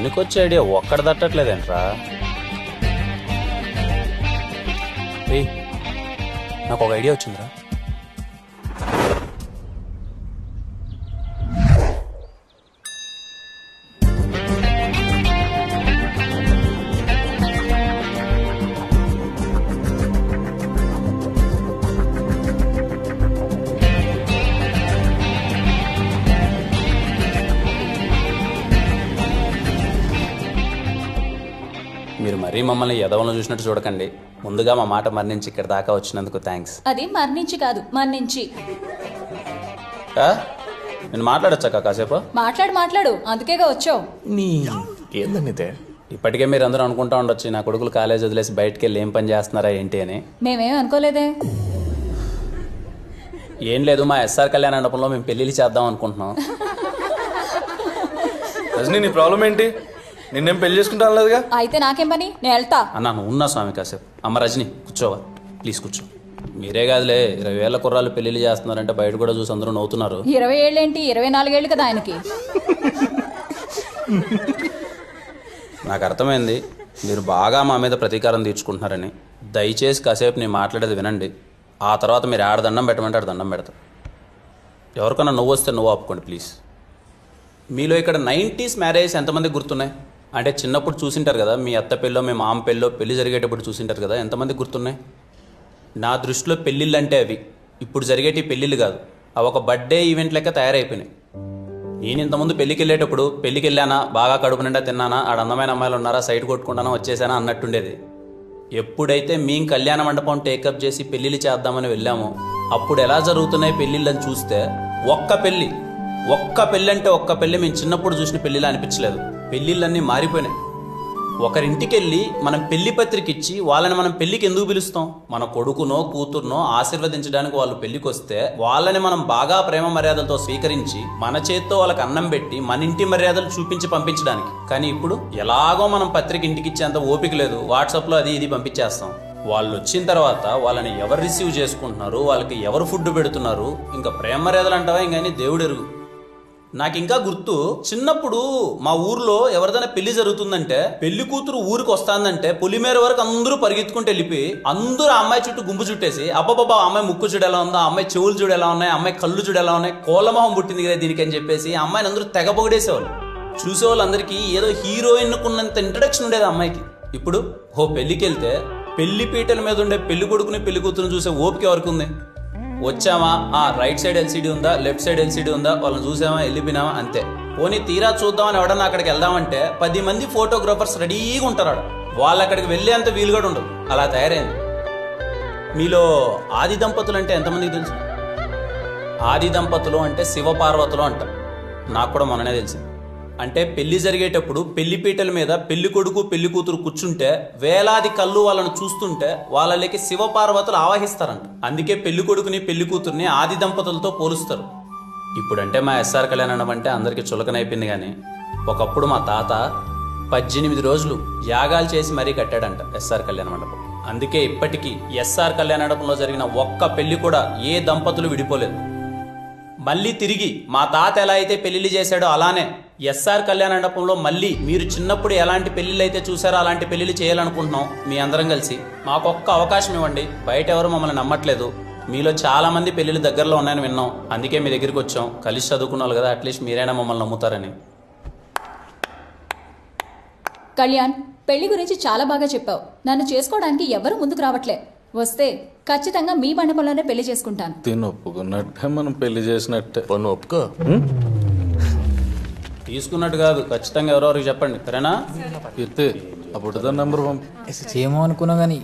పనికొచ్చే ఐడియా ఒక్కడ తట్టట్లేదేంట్రా? నాకు ఒక ఐడియా వచ్చిందిరా. మీరు మరీ మమ్మల్ని ఎదవలను చూసినట్టు చూడకండి. ముందుగా మా మాట మరణించి ఇక్కడ దాకా వచ్చినందుకు థ్యాంక్స్. అది మరణించి కాదు, మరణించి. నేను మాట్లాడొచ్చాక కాసేపు? మాట్లాడు, అందుకేగా వచ్చావు. ఏందనితే ఇప్పటికే మీరు అందరూ అనుకుంటా ఉండొచ్చు నా కొడుకులు కాలేజ్ వదిలేసి బయటకు వెళ్ళి ఏం పని చేస్తున్నారా ఏంటి అని. మేమేం అనుకోలేదే. ఏం లేదు, మా ఎస్ఆర్ కళ్యాణ మండపంలో మేము పెళ్ళిళ్ళు చేద్దాం అనుకుంటున్నాం. రజనీ, నీ ప్రాబ్లం ఏంటి? నిన్నేం పెళ్లి చేసుకుంటాను లేదుగా. అయితే నాకేం పని, నేను వెళ్తా. అన్నా నువ్వు ఉన్నా స్వామి కాసేపు. అమ్మ రజనీ కూర్చోవా ప్లీజ్, కూర్చో. మీరే కాదులే 20,000 కుర్రాళ్ళు పెళ్లిళ్ళు చేస్తున్నారంటే బయట కూడా చూసి అందరూ నవ్వుతున్నారు. 20 ఏళ్ళేంటి, 24 ఏళ్ళు కదా ఆయనకి. నాకు అర్థమైంది మీరు బాగా మా మీద ప్రతీకారం తీర్చుకుంటున్నారని. దయచేసి కాసేపు నేను మాట్లాడేది వినండి. ఆ తర్వాత మీరు ఆడ దండం పెట్టమంటే ఆడ దండం పెడతా. ఎవరికన్నా నువ్వు వస్తే నువ్వు ఆపుకోండి ప్లీజ్. మీలో ఇక్కడ 90s మ్యారేజ్ ఎంతమంది గుర్తున్నాయి? అంటే చిన్నప్పుడు చూసింటారు కదా, మీ అత్త పెళ్ళో మీ మామ పెళ్ళో పెళ్లి జరిగేటప్పుడు చూసింటారు కదా, ఎంతమంది గుర్తున్నాయి? నా దృష్టిలో పెళ్ళిళ్ళు అంటే అవి ఇప్పుడు జరిగేటి పెళ్ళిళ్ళు కాదు, అవి ఒక బర్త్డే ఈవెంట్ లెక్క తయారైపోయినాయి. నేను ఇంతకుముందు పెళ్ళికి వెళ్ళేటప్పుడు పెళ్ళికి వెళ్ళానా, బాగా కడుపు నిండా తిన్నానా, ఆడ అందమైన అమ్మాయిలు ఉన్నారా, సైట్ కొట్టుకుంటానా, వచ్చేసానా అన్నట్టుండేది. ఎప్పుడైతే మేము కళ్యాణ మండపం టేకప్ చేసి పెళ్ళిళ్ళు చేద్దామని వెళ్ళామో అప్పుడు ఎలా జరుగుతున్నాయి పెళ్ళిళ్ళని చూస్తే ఒక్క పెళ్ళి అంటే ఒక్క పెళ్ళి మేము చిన్నప్పుడు చూసిన పెళ్ళిలా అనిపించలేదు. పెళ్ళిళ్ళన్నీ మారిపోయినాయి. ఒకరింటికి వెళ్ళి మనం పెళ్లి పత్రిక ఇచ్చి వాళ్ళని మనం పెళ్లికి ఎందుకు పిలుస్తాం? మన కొడుకునో కూతురునో ఆశీర్వదించడానికి వాళ్ళు పెళ్లికి వస్తే వాళ్ళని మనం బాగా ప్రేమ మర్యాదలతో స్వీకరించి మన చేత్తో వాళ్ళకి అన్నం పెట్టి మన ఇంటి మర్యాదలు చూపించి పంపించడానికి. కానీ ఇప్పుడు ఎలాగో మనం పత్రిక ఇంటికి ఇచ్చేంత ఓపిక లేదు, వాట్సాప్లో అది ఇది పంపించేస్తాం. వాళ్ళు వచ్చిన తర్వాత వాళ్ళని ఎవరు రిసీవ్ చేసుకుంటున్నారు, వాళ్ళకి ఎవరు ఫుడ్ పెడుతున్నారు, ఇంకా ప్రేమ మర్యాదలు అంటావా ఇంకా దేవుడు ఎరుగు. నాకు ఇంకా గుర్తు, చిన్నప్పుడు మా ఊర్లో ఎవరిదైనా పెళ్లి జరుగుతుందంటే పెళ్లి కూతురు ఊరికి వస్తాందంటే పొలిమేర వరకు అందరూ పరిగెత్తుకుంటూ వెళ్ళిపోయి అందరూ ఆ అమ్మాయి చుట్టూ గుంపు చుట్టేసి అబ్బాబాబా అమ్మాయి ముక్కు చూడు ఎలా ఉందో, అమ్మాయి చెవులు చూడు ఎలా ఉన్నాయి, అమ్మాయి కళ్ళు చూడు ఎలా ఉన్నాయి, కోలమొహం పుట్టింది కదా దీనికి అని చెప్పేసి ఆ అమ్మాయిని అందరూ తెగ పొగిడేసేవాళ్ళు. చూసేవాళ్ళందరికీ ఏదో హీరోయిన్ కున్నంత ఇంట్రడక్షన్ ఉండేది ఆ అమ్మాయికి. ఇప్పుడు పెళ్లికి వెళ్తే పెళ్లి పీటల మీద ఉండే పెళ్లి కొడుకుని పెళ్లి కూతురుని చూసే ఓపిక ఎవరికి ఉంది? వచ్చామా, రైట్ సైడ్ ఎల్సీడీ ఉందా, లెఫ్ట్ సైడ్ ఎల్సీడీ ఉందా, వాళ్ళని చూసామా, వెళ్ళిపోయినామా, అంతే. పోనీ తీరా చూద్దామని ఎవడన్నా అక్కడికి వెళ్దామంటే 10 మంది ఫోటోగ్రాఫర్స్ రెడీగా ఉంటారు. వాళ్ళు అక్కడికి వెళ్ళేంత వీలు కూడా ఉండదు, అలా తయారైంది. మీలో ఆది దంపతులు అంటే ఎంతమందికి తెలుసు? ఆది దంపతులు అంటే శివపార్వతులు అంట. నాకు కూడా మొన్ననే తెలిసింది. అంటే పెళ్లి జరిగేటప్పుడు పెళ్లి పీటల మీద పెళ్లి కొడుకు పెళ్లి కూతురు కూర్చుంటే వేలాది కళ్ళు వాళ్ళను చూస్తుంటే వాళ్ళకి శివపార్వతులు ఆవాహిస్తారంట. అందుకే పెళ్లి కొడుకుని పెళ్లి కూతుర్ని ఆది దంపతులతో పోలుస్తారు. ఇప్పుడంటే మా ఎస్ఆర్ కళ్యాణం అంటే అందరికీ చులకనైపోయింది. కానీ ఒకప్పుడు మా తాత 18 రోజులు యాగాలు చేసి మరీ కట్టాడంట ఎస్ఆర్ కళ్యాణ మండపం. అందుకే ఇప్పటికీ ఎస్ఆర్ కళ్యాణ మండపంలో జరిగిన ఒక్క పెళ్లి కూడా ఏ దంపతులు విడిపోలేదు. మళ్ళీ తిరిగి మా తాత ఎలా అయితే పెళ్లిళ్ళు చేశాడో అలానే ఎస్ఆర్ కళ్యాణ మండపంలో మళ్ళీ మీరు చిన్నప్పుడు ఎలాంటి పెళ్లిళ్ళు అయితే చూసారో అలాంటి పెళ్లిళ్ళు చేయాలనుకుంటున్నాం. మీ అందరం కలిసి మాకొక్క అవకాశం ఇవ్వండి. బయట ఎవరు మమ్మల్ని నమ్మట్లేదు. మీలో చాలా మంది పెళ్లిళ్ళు దగ్గరలో ఉన్నాయని విన్నాం, అందుకే మీ దగ్గరికి వచ్చాం. కలిసి చదువుకున్నాను కదా, అట్లీస్ట్ మీరైనా మమ్మల్ని నమ్ముతారని. కళ్యాణ్, పెళ్లి గురించి చాలా బాగా చెప్పావు. నన్ను చేసుకోవడానికి ఎవరు ముందుకు రావట్లే. వస్తే ఖచ్చితంగా మీ మండపంలోనే పెళ్లి చేసుకుంటాను. తిని ఒప్పుకున్నట్టే మనం పెళ్లి చేసినట్టే. పన్ను ఒప్పుకో. తీసుకున్నట్టు కాదు, ఖచ్చితంగా ఎవరెవరికి చెప్పండి, సరేనా? ఎత్తే అప్పుడు దాని నెంబర్ ఏమో అనుకున్నా కానీ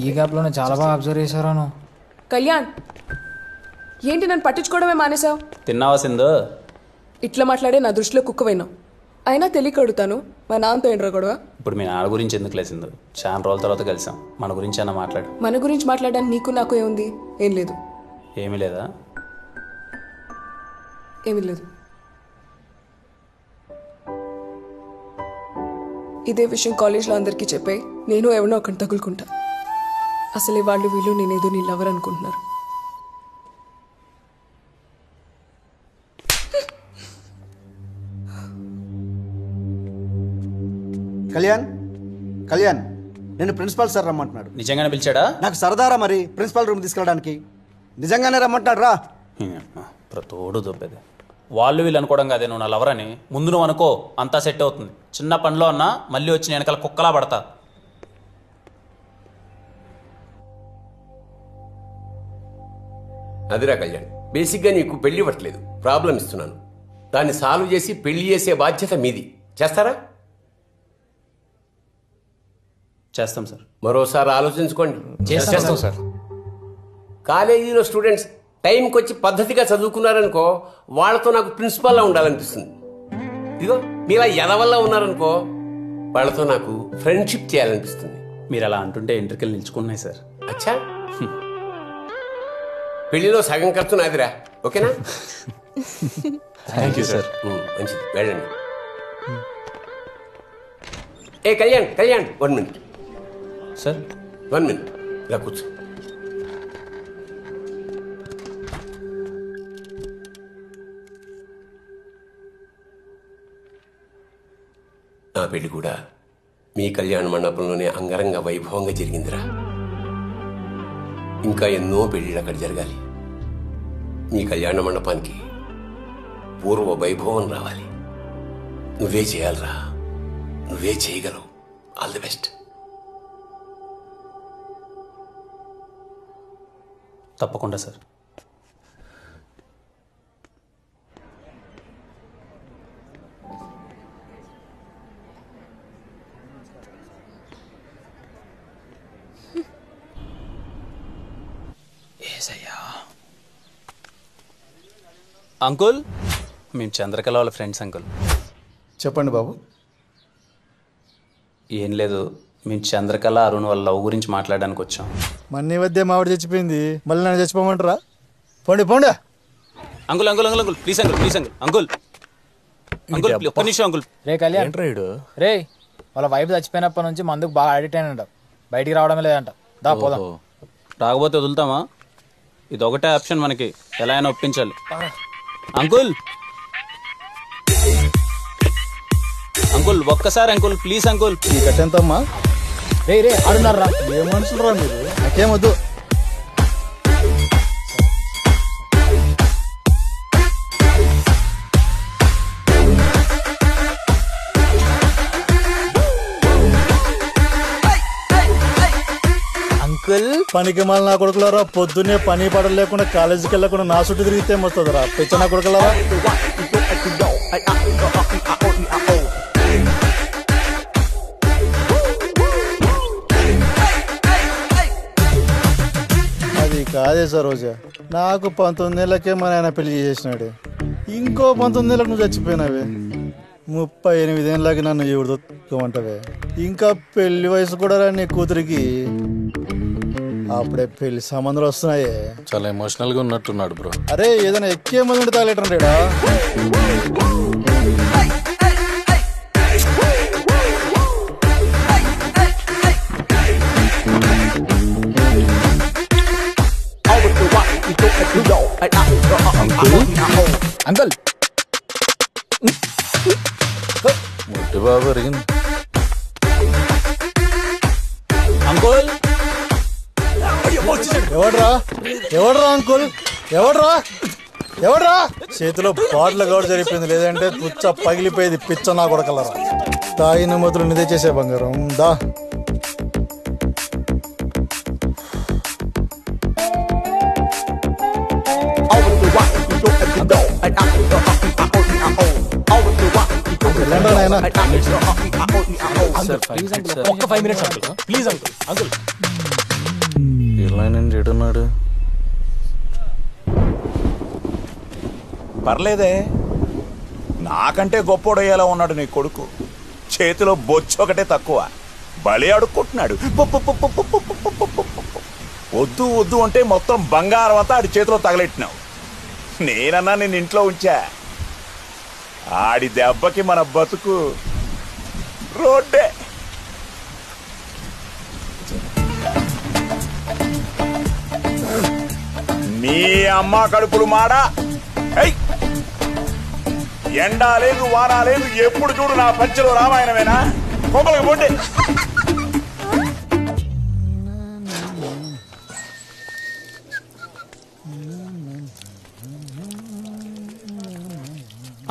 ఈ గ్యాప్లోనే చాలా బాగా అబ్జర్వ్ చేశారాను. కళ్యాణ్, ఏంటి నన్ను పట్టించుకోవడమే మానేశావు? తిన్నావా సింధు? ఇట్లా మాట్లాడే నా దృష్టిలో కుక్కవైనావు. అయినా తెలియక అడుగుతాను, మా నాన్నతో ఏంట్రా గొడవ? ఇప్పుడు మీ నాన్న గురించి ఎందుకు లేసిందో, చాలా రోజుల తర్వాత కలిసాం, మన గురించి అన్న మాట్లాడు. మన గురించి మాట్లాడడానికి నీకు నాకు ఏముంది? ఏం లేదు. ఏమీ లేదా? ఏమీ లేదు. ఇదే విషయం కాలేజ్లో అందరికీ చెప్పే నేను ఎవరినో ఒకటి తగులుకుంటా. అసలే వాళ్ళు వీళ్ళు నేనేదో నీ లవర్ అనుకుంటున్నారు. కళ్యాణ్ కళ్యాణ్ నేను ప్రిన్సిపాల్ సార్ రమ్మంటున్నాడు. నిజంగానే పిలిచాడా? నాకు సరదారా మరి ప్రిన్సిపాల్ రూమ్ తీసుకెళ్ళడానికి. నిజంగానే రమ్మంటాడు రా. ప్రతోడు దొబ్బేది. వాళ్ళు వీళ్ళు అనుకోవడం కాదే నువ్వు నా లవరని. ముందు నువ్వు అనుకో, అంతా సెట్ అవుతుంది. చిన్న పనిలో అన్నా మళ్ళీ వచ్చి నేను వెనకాల కుక్కలా పడతా. అదిరా కళ్యాణ్, బేసిక్గా నీకు పెళ్లి ఇవ్వట్లేదు, ప్రాబ్లం ఇస్తున్నాను. దాన్ని సాల్వ్ చేసి పెళ్లి చేసే బాధ్యత మీది. చేస్తారా? చేస్తాం సార్. మరోసారి ఆలోచించుకోండి. చేస్తాం సార్. కాలేజీలో స్టూడెంట్స్ టైంకి వచ్చి పద్ధతిగా చదువుకున్నారనుకో, వాళ్ళతో నాకు ప్రిన్సిపాల్లా ఉండాలనిపిస్తుంది. ఇదిగో మీలా ఎదవల్లా ఉన్నారనుకో, వాళ్ళతో నాకు ఫ్రెండ్షిప్ చేయాలనిపిస్తుంది. మీరు అలా అంటుంటే ఎంట్రికలు నిల్చుకున్నాయి సార్. అచ్చా, పెళ్లిలో సగం ఖర్చు నాదిరా. ఓకేనా? Thank you sir. మంచిది, వెళ్ళండి. ఏ Kalyan Kalyan 1 minute sir. 1 minute ఇలా కూర్చో. నా పెళ్లి కూడా మీ కళ్యాణ మండపంలోనే అంగరంగ వైభవంగా జరిగిందిరా. ఇంకా ఎన్నో పెళ్లిళ్ళు అక్కడ జరగాలి. మీ కళ్యాణ మండపానికి పూర్వ వైభవం రావాలి. నువ్వే చేయాలరా, నువ్వే చేయగలవు. All the best. తప్పకుండా సార్. అంకుల్, మేము చంద్రకళ వాళ్ళ ఫ్రెండ్స్ అంకుల్. చెప్పండి బాబు. ఏం లేదు, మేము చంద్రకళ అరుణ్ వాళ్ళ లవ్ గురించి మాట్లాడడానికి వచ్చాం. మన్నీ వద్దే మావిడ చచ్చిపోయింది, మళ్ళీ నన్ను చచ్చిపోమంటారా? పోండి పోండి. Uncle uncle uncle uncle please uncle, please uncle uncle uncle ఒక్క నిమిషం అంకుల్. రే కళ్యాణ్, రే వాళ్ళ వైఫ్ చచ్చిపోయినప్పటి నుంచి మందుకు బాగా అడిక్ట్ అయినంట, బయటికి రావడమే లేదంట. దా పోదాం. రాకపోతే వదులుతామా? ఇది ఒకటే ఆప్షన్ మనకి, ఎలా అయినా ఒప్పించాలి. అంకుల్ అంకుల్ ఒక్కసారి అంకుల్ ప్లీజ్ అంకుల్. ఈ కట్టెంతమ్మా? రే రే ఆడున్నారా? ఏ మనుషులు రా మీరు, నాకేమొద్దు. అంకుల్ పనికి మళ్ళీ నా కొడుకులారా, పొద్దున్నే పని పడలు లేకుండా కాలేజీకి వెళ్ళకుండా నా చుట్టూ తిరిగితే ఏమొస్తుందిరా పెచ్చ నా కొడుకులారా. అది కాదే సరోజా, నాకు 19 ఏళ్ళకే మా నాయన పెళ్లి చేసినాడు. ఇంకో 19 ఏళ్ళకి నువ్వు చచ్చిపోయినావే. 38 ఏళ్ళకి నన్ను ఎవరిదోమంటావే. ఇంకా పెళ్లి వయసు కూడా నీ కూతురికి. అప్పుడే పెళ్లి సంబంధాలు వస్తున్నాయే. చాలా ఎమోషనల్ గా ఉన్నట్టున్నాడు బ్రో. అరే ఏదైనా ఎక్కే మంది ఉంటే తాగలేటంటాడా? అంకుల్ ముట్టి బాబు అరిగింది. అంకుల్ ఎవడ్రా ఎవడ్రా అంకుల్, ఎవడ్రా ఎవడ్రా? చేతిలో బాటిల్ గౌడ జరిగిపోయింది, లేదంటే పుచ్చ పగిలిపోయేది. పిచ్చ నా కొడకలరా. తాగిన మొదలు నిదే చేసే బంగారం దా. ఒక్క 5 minutes uncle, please uncle. Uncle ఇలా నేను ఏడున్నాడు. పర్లేదే, నాకంటే గొప్పోడయ్యేలా ఉన్నాడు నీ కొడుకు. చేతిలో బొచ్చు ఒకటే తక్కువ, బలి అడుక్కుంటున్నాడు. వద్దు వద్దు అంటే మొత్తం బంగారం అంతా ఆడి చేతిలో తగలెట్టినావు. నేనన్నా నేను ఇంట్లో ఉంచా. ఆడి దెబ్బకి మన బతుకు రోడ్డే. నీ అమ్మ కడుపులు మాడా. ఎండా లేదు వానా లేదు, ఎప్పుడు చూడు నా పంచలో రామాయణమేనా? కోపలకి పోండి.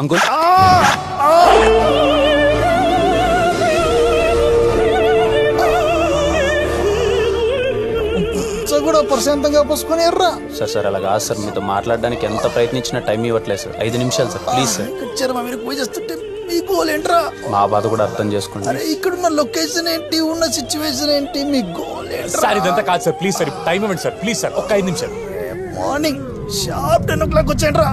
అంకుల్ కూడా ప్రశాంతంగా పోసుకొని ఎర్రా సార్ అలా కాదు సార్, మీతో మాట్లాడడానికి ఎంత ప్రయత్నించినా టైం ఇవ్వట్లేదు సార్. 5 నిమిషాలు సార్, ప్లీజ్ సార్. చర్మ మీరు పూజ చేస్తుంటే మీ గోల్ ఏంట్రా? మా బాధ కూడా అర్థం చేసుకోండి. అరే ఇక్కడున్న లొకేషన్ ఏంటి, ఉన్న సిచ్యువేషన్ ఏంటి, మీ గోల్ ఏంట్రా? సార్ ఇదంతా కాదు సార్, ప్లీజ్ సార్ టైం ఇవ్వండి సార్, ప్లీజ్ సార్ ఒక్క 5 నిమిషాలు. మార్నింగ్ షార్ప్ 10 o'clock వచ్చేయండి రా.